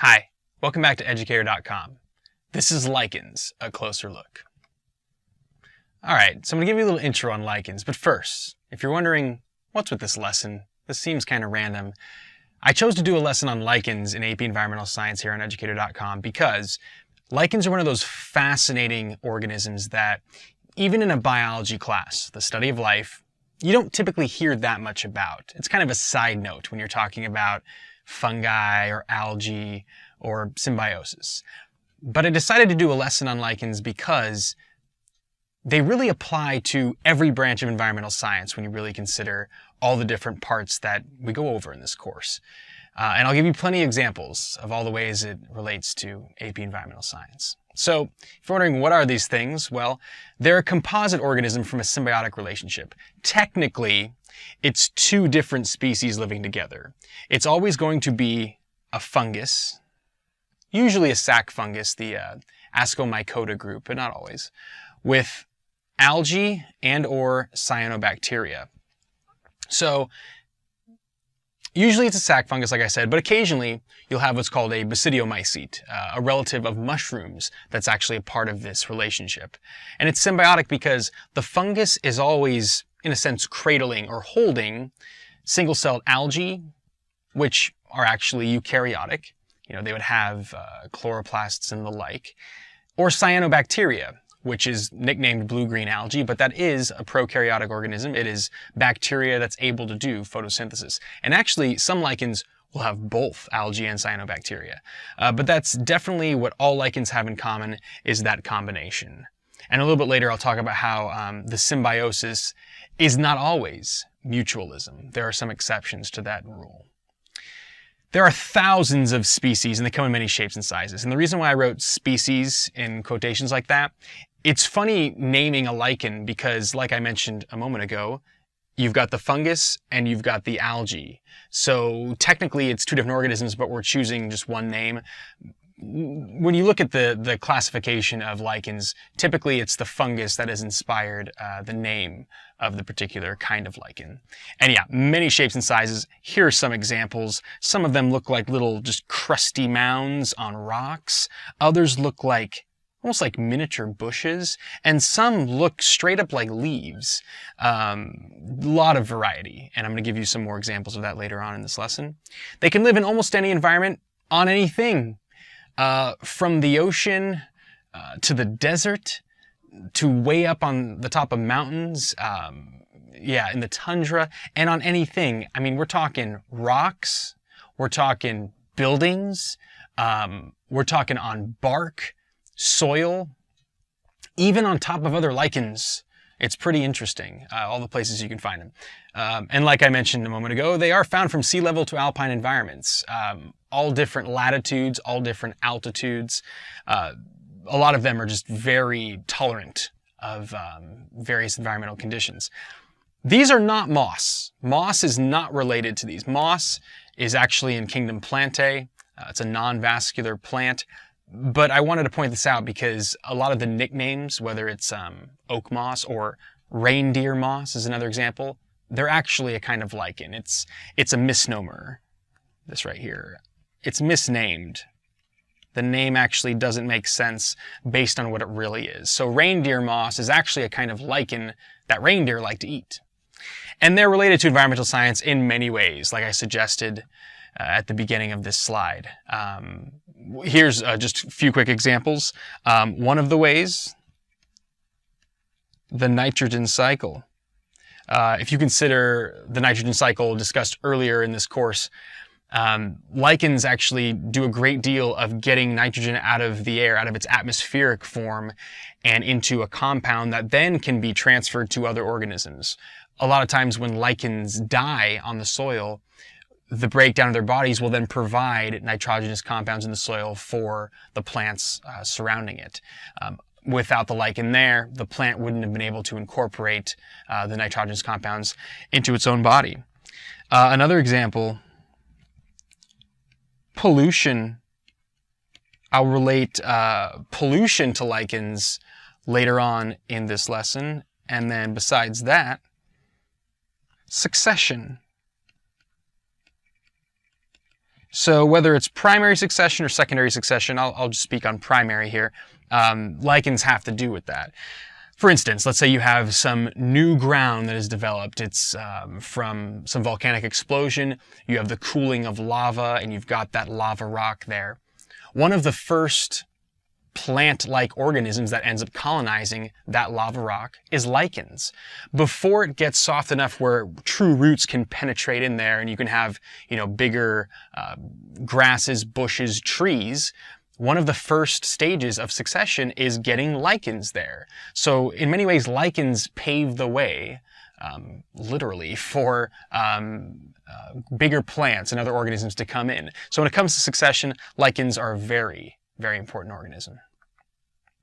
Hi, welcome back to Educator.com. This is lichens, a closer look. Alright, so I'm going to give you a little intro on lichens, but first, if you're wondering what's with this lesson, this seems kind of random, I chose to do a lesson on lichens in AP Environmental Science here on Educator.com because lichens are one of those fascinating organisms that, even in a biology class, the study of life, you don't typically hear that much about. It's kind of a side note when you're talking about fungi or algae or symbiosis. But I decided to do a lesson on lichens because they really apply to every branch of environmental science when you really consider all the different parts that we go over in this course. And I'll give you plenty of examples of all the ways it relates to AP Environmental Science. So, if you're wondering what are these things, well, they're a composite organism from a symbiotic relationship. Technically, it's two different species living together. It's always going to be a fungus, usually a sac fungus, the Ascomycota group, but not always, with algae and or cyanobacteria. So, usually it's a sac fungus, like I said, but occasionally you'll have what's called a basidiomycete, a relative of mushrooms that's actually a part of this relationship. And it's symbiotic because the fungus is always, in a sense, cradling or holding single-celled algae, which are actually eukaryotic. You know, they would have chloroplasts and the like, or cyanobacteria, which is nicknamed blue-green algae, but that is a prokaryotic organism. It is bacteria that's able to do photosynthesis. And actually, some lichens will have both algae and cyanobacteria. But that's definitely what all lichens have in common, is that combination. And a little bit later, I'll talk about how the symbiosis is not always mutualism. There are some exceptions to that rule. There are thousands of species, and they come in many shapes and sizes. And the reason why I wrote species in quotations like that, it's funny naming a lichen because, like I mentioned a moment ago, you've got the fungus and you've got the algae. So technically it's two different organisms, but we're choosing just one name. When you look at the classification of lichens, typically it's the fungus that has inspired the name of the particular kind of lichen. And yeah, many shapes and sizes. Here are some examples. Some of them look like little just crusty mounds on rocks. Others look like almost like miniature bushes, and some look straight up like leaves. A lot of variety, and I'm going to give you some more examples of that later on in this lesson. They can live in almost any environment, on anything. From the ocean to the desert to way up on the top of mountains, in the tundra, and on anything. I mean, we're talking rocks, we're talking buildings, we're talking on bark, soil, even on top of other lichens. It's pretty interesting, all the places you can find them. And like I mentioned a moment ago, they are found from sea level to alpine environments. All different latitudes, all different altitudes. A lot of them are just very tolerant of various environmental conditions. These are not moss. Moss is not related to these. Moss is actually in kingdom Plantae. It's a non-vascular plant. But I wanted to point this out because a lot of the nicknames, whether it's oak moss or reindeer moss is another example, they're actually a kind of lichen. It's a misnomer, this right here. It's misnamed. The name actually doesn't make sense based on what it really is. So reindeer moss is actually a kind of lichen that reindeer like to eat. And they're related to environmental science in many ways, like I suggested at the beginning of this slide. Here's just a few quick examples. One of the ways, the nitrogen cycle. If you consider the nitrogen cycle discussed earlier in this course, lichens actually do a great deal of getting nitrogen out of the air, out of its atmospheric form, and into a compound that then can be transferred to other organisms. A lot of times when lichens die on the soil, the breakdown of their bodies will then provide nitrogenous compounds in the soil for the plants surrounding it. Without the lichen there, the plant wouldn't have been able to incorporate the nitrogenous compounds into its own body. Another example, pollution. I'll relate pollution to lichens later on in this lesson. And then besides that, succession. So whether it's primary succession or secondary succession, I'll just speak on primary here, lichens have to do with that. For instance, let's say you have some new ground that is developed. It's from some volcanic explosion. You have the cooling of lava, and you've got that lava rock there. One of the first plant-like organisms that ends up colonizing that lava rock is lichens. Before it gets soft enough where true roots can penetrate in there and you can have, bigger grasses, bushes, trees, one of the first stages of succession is getting lichens there. So in many ways, lichens pave the way, literally, for bigger plants and other organisms to come in. So when it comes to succession, lichens are a very, very important organism.